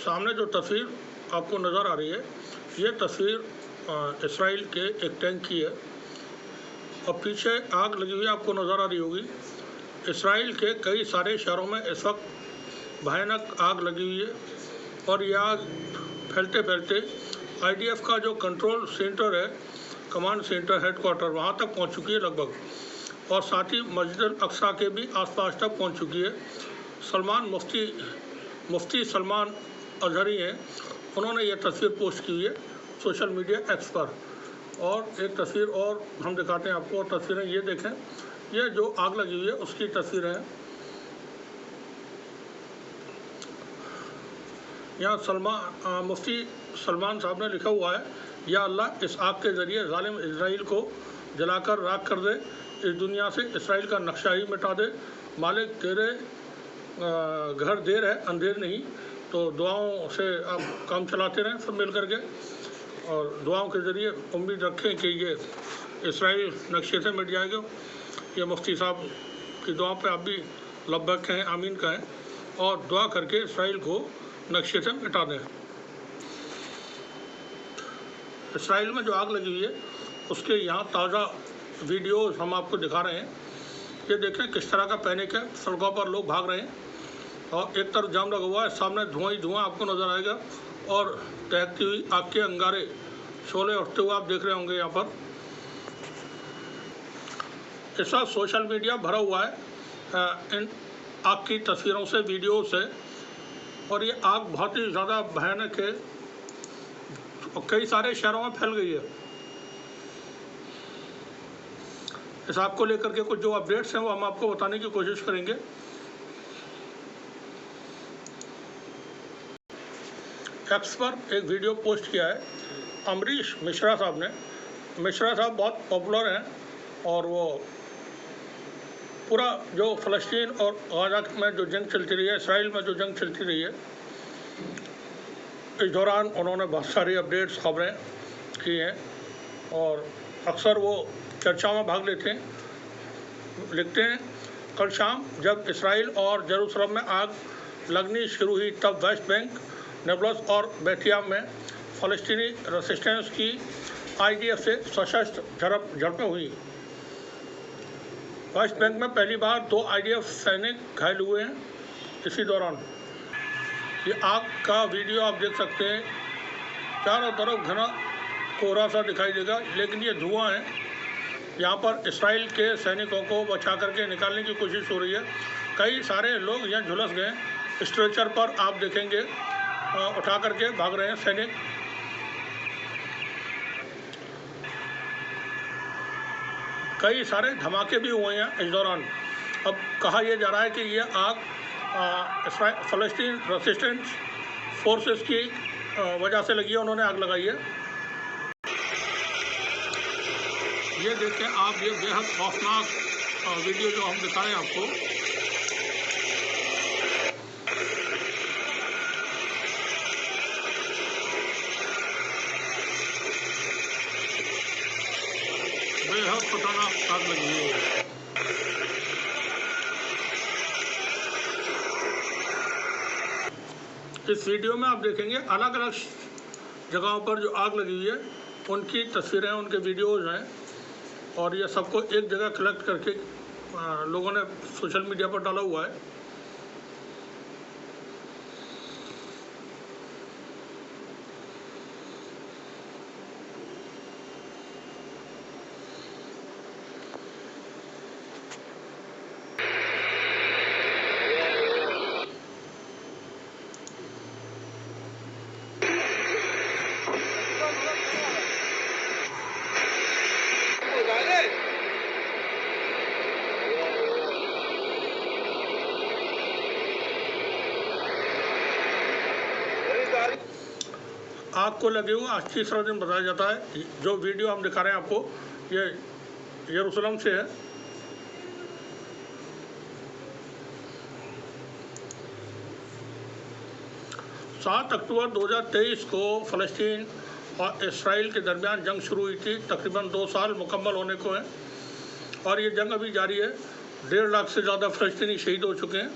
सामने जो तस्वीर आपको नज़र आ रही है, ये तस्वीर इसराइल के एक टैंक की है और पीछे आग लगी हुई आपको नज़र आ रही होगी। इसराइल के कई सारे शहरों में इस वक्त भयानक आग लगी हुई है और ये आग फैलते फैलते IDF का जो कंट्रोल सेंटर है, कमांड सेंटर हेडक्वार्टर, वहाँ तक पहुँच चुकी है लगभग, और साथ ही मस्जिद अल अक्सा के भी आसपास तक पहुँच चुकी है। मुफ्ती सलमान अजहरी हैं, उन्होंने ये तस्वीर पोस्ट की हुई है सोशल मीडिया एक्स पर। और एक तस्वीर और हम दिखाते हैं आपको, और तस्वीरें ये देखें, ये जो आग लगी हुई है उसकी तस्वीरें हैं। यहाँ मुफ्ती सलमान साहब ने लिखा हुआ है, या अल्लाह इस आग के ज़रिए जालिम इजराइल को जलाकर राख कर दे, इस दुनिया से इसराइल का नक्शा ही मिटा दे। मालिक तेरे घर देर है अंधेर नहीं, तो दुआओं से आप काम चलाते रहें सब मिल करके, और दुआओं के ज़रिए उम्मीद रखें कि ये इसराइल नक्शे से मिट जाएगा। ये मुफ्ती साहब की दुआ पे आप भी लब्बैक कहें, आमीन कहें, और दुआ करके इसराइल को नक्शे से मिटा दें। इसराइल में जो आग लगी हुई है उसके यहाँ ताज़ा वीडियोस हम आपको दिखा रहे हैं। ये देखें किस तरह का पैनिक है, सड़कों पर लोग भाग रहे हैं और एक तरफ जाम लगा हुआ है, सामने धुआं ही धुआं आपको नज़र आएगा और दहकती हुई आग के अंगारे शोले उठते हुए आप देख रहे होंगे। यहाँ पर इस वक्त सोशल मीडिया भरा हुआ है इन आग की तस्वीरों से, वीडियो से, और ये आग बहुत ही ज़्यादा भयानक है और कई सारे शहरों में फैल गई है। इस आग को लेकर के कुछ जो अपडेट्स हैं वो हम आपको बताने की कोशिश करेंगे। एक्स पर एक वीडियो पोस्ट किया है अमरीश मिश्रा साहब ने। मिश्रा साहब बहुत पॉपुलर हैं और वो पूरा जो फ़लस्तीन और गाज़ा में जो जंग चलती रही है, इसराइल में जो जंग चलती रही है, इस दौरान उन्होंने बहुत सारी अपडेट्स, खबरें की हैं और अक्सर वो चर्चाओं में भाग लेते हैं। लिखते हैं, कल शाम जब इसराइल और जेरूसलम में आग लगनी शुरू हुई तब वेस्ट बैंक, नेबलस और बेतिया में फ़लस्तीनी रेसिस्टेंस की IDF से सशस्त्र झड़पें हुई। वेस्ट बैंक में पहली बार 2 IDF सैनिक घायल हुए हैं इसी दौरान। ये आग का वीडियो आप देख सकते हैं, चारों तरफ घना कोहरा सा दिखाई देगा, लेकिन ये धुआं है। यहाँ पर इसराइल के सैनिकों को बचा करके निकालने की कोशिश हो रही है। कई सारे लोग यहाँ झुलस गए, स्ट्रेचर पर आप देखेंगे उठा करके भाग रहे हैं सैनिक। कई सारे धमाके भी हुए हैं इस दौरान। अब कहा यह जा रहा है कि ये आग फ़लस्तीन रेसिस्टेंस फोर्सेस की वजह से लगी है, उन्होंने आग लगाई है। ये देखें आप, ये बेहद खौफनाक वीडियो जो हम दिखा रहे हैं आपको। बेहद खतरनाक आग लगी है। इस वीडियो में आप देखेंगे अलग अलग जगहों पर जो आग लगी हुई है उनकी तस्वीरें, उनके वीडियोज़ हैं, और ये सबको एक जगह कलेक्ट करके लोगों ने सोशल मीडिया पर डाला हुआ है। आग को लगे हुए आज तीसरा दिन बताया जाता है। जो वीडियो हम दिखा रहे हैं आपको, ये यरूशलेम से है। सात अक्टूबर 2023 को फ़लस्तीन और इसराइल के दरमियान जंग शुरू हुई थी। तकरीबन 2 साल मुकम्मल होने को हैं और ये जंग अभी जारी है। 1.5 लाख से ज़्यादा फ़लस्तीनी शहीद हो चुके हैं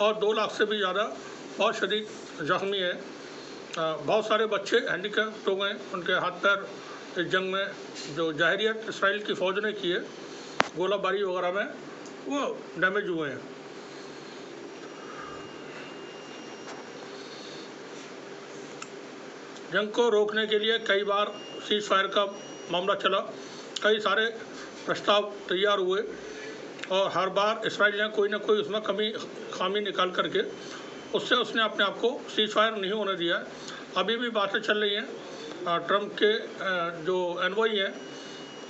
और 2 लाख से भी ज़्यादा बहुत शदीद ज़ख्मी हैं। बहुत सारे बच्चे हैंडीकैप्ट हो गए, उनके हाथ पैर इस जंग में जो जाहिरियत इसराइल की फ़ौज ने की है गोलाबारी वगैरह में, वो डैमेज हुए हैं। जंग को रोकने के लिए कई बार सीज फायर का मामला चला, कई सारे प्रस्ताव तैयार हुए और हर बार इसराइल ने कोई ना कोई उसमें खामी निकाल करके उसने अपने आप को सीज फायर नहीं होने दिया है। अभी भी बातें चल रही हैं, ट्रंप के जो एनवॉई हैं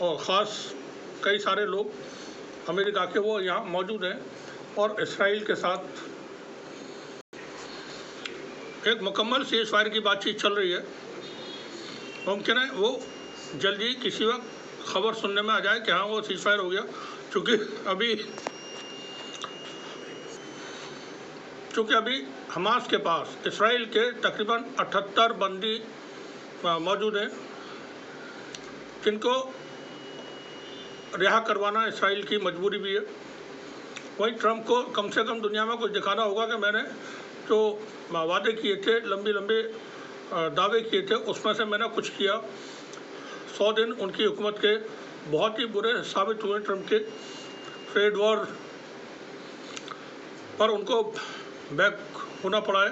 और ख़ास कई सारे लोग अमेरिका के वो यहाँ मौजूद हैं और इसराइल के साथ एक मुकम्मल सीज फायर की बातचीत चल रही है। मुमकिन है वो जल्दी किसी वक्त खबर सुनने में आ जाए कि हाँ वो सीज फायर हो गया, चूँकि अभी हमास के पास इसराइल के तकरीबन 78 बंदी मौजूद हैं जिनको रिहा करवाना इसराइल की मजबूरी भी है। वहीं ट्रंप को कम से कम दुनिया में कुछ दिखाना होगा कि मैंने जो वादे किए थे, लंबे दावे किए थे, उसमें से मैंने कुछ किया। 100 दिन उनकी हुकूमत के बहुत ही बुरे साबित हुए ट्रंप के ट्रेड वॉर पर उनको बैक होना पड़ा है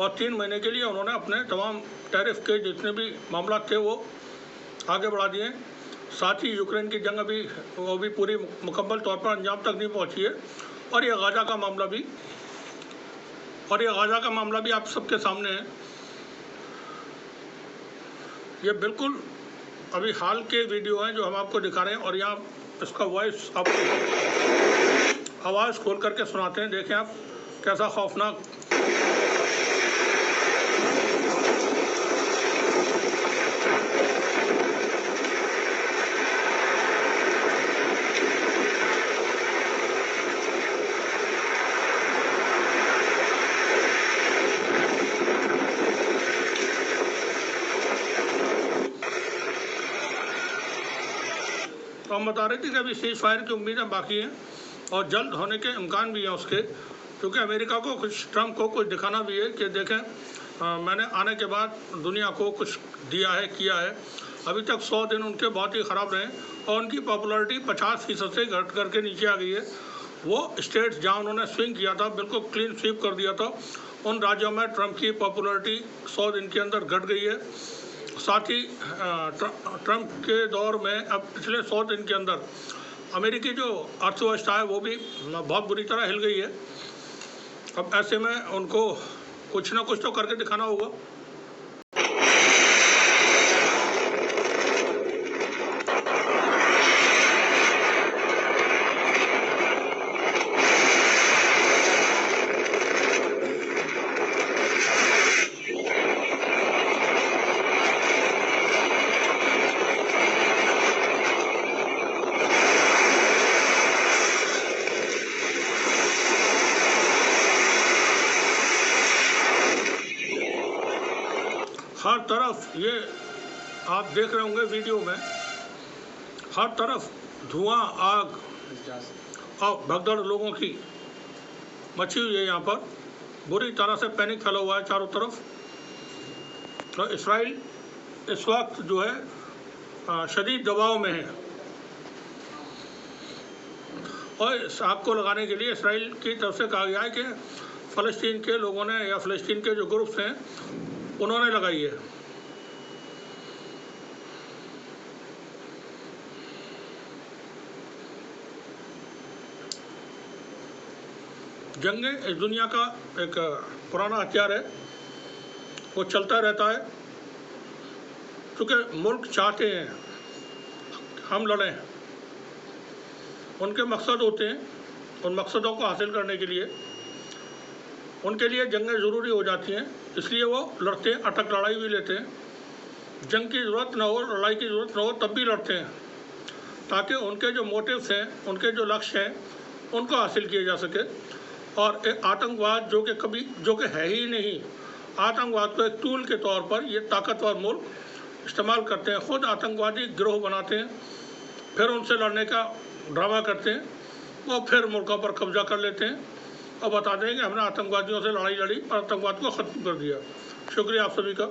और 3 महीने के लिए उन्होंने अपने तमाम टैरिफ के जितने भी मामला थे वो आगे बढ़ा दिए। साथ ही यूक्रेन की जंग वो भी पूरी मुकम्मल तौर पर अंजाम तक नहीं पहुंची है और ये गाज़ा का मामला भी आप सबके सामने है। ये बिल्कुल अभी हाल के वीडियो हैं जो हम आपको दिखा रहे हैं और यहाँ इसका वॉइस आपको आवाज़ खोल करके सुनाते हैं। देखें आप कैसा खौफनाक तो हम बता रहे थे कि अभी सीज फायर की उम्मीदें बाकी हैं और जल्द होने के इम्कान भी हैं उसके, क्योंकि अमेरिका को ट्रंप को कुछ दिखाना भी है कि देखें मैंने आने के बाद दुनिया को कुछ दिया है, किया है। अभी तक 100 दिन उनके बहुत ही ख़राब रहे और उनकी पॉपुलैरिटी 50% से घट करके नीचे आ गई है। वो स्टेट्स जहाँ उन्होंने स्विंग किया था, बिल्कुल क्लीन स्वीप कर दिया था, उन राज्यों में ट्रंप की पॉपुलैरिटी 100 दिन के अंदर घट गई है। साथ ही ट्रंप के दौर में अब पिछले 100 दिन के अंदर अमेरिकी जो अर्थव्यवस्था है वो भी बहुत बुरी तरह हिल गई है। अब ऐसे में उनको कुछ ना कुछ तो करके दिखाना होगा। हर तरफ ये आप देख रहे होंगे वीडियो में, हर तरफ धुआं, आग और भगदड़ लोगों की मची हुई है। यहाँ पर बुरी तरह से पैनिक फैला हुआ है चारों तरफ। तो इसराइल इस वक्त जो है शदीद दबाव में है और इस आग को लगाने के लिए इसराइल की तरफ से कहा गया है कि फ़लस्तीन के लोगों ने या फ़लस्तीन के जो ग्रुप्स हैं उन्होंने लगाई है। जंगें इस दुनिया का एक पुराना हथियार है, वो चलता रहता है। क्योंकि मुल्क चाहते हैं हम लड़ें, उनके मकसद होते हैं, उन मकसदों को हासिल करने के लिए उनके लिए जंगें ज़रूरी हो जाती हैं, इसलिए वो लड़ते हैं, अटक लड़ाई भी लेते हैं। जंग की ज़रूरत न हो, लड़ाई की ज़रूरत न हो, तब भी लड़ते हैं ताकि उनके जो मोटिव्स हैं, उनके जो लक्ष्य हैं, उनको हासिल किए जा सके। और एक आतंकवाद जो कि है ही नहीं, आतंकवाद को एक टूल के तौर पर ये ताकतवर मुल्क इस्तेमाल करते हैं। ख़ुद आतंकवादी गिरोह बनाते हैं, फिर उनसे लड़ने का ड्रामा करते हैं, वो फिर मुल्कों पर कब्जा कर लेते हैं और बताते हैं कि हमने आतंकवादियों से लड़ाई लड़ी और आतंकवाद को ख़त्म कर दिया। शुक्रिया आप सभी का।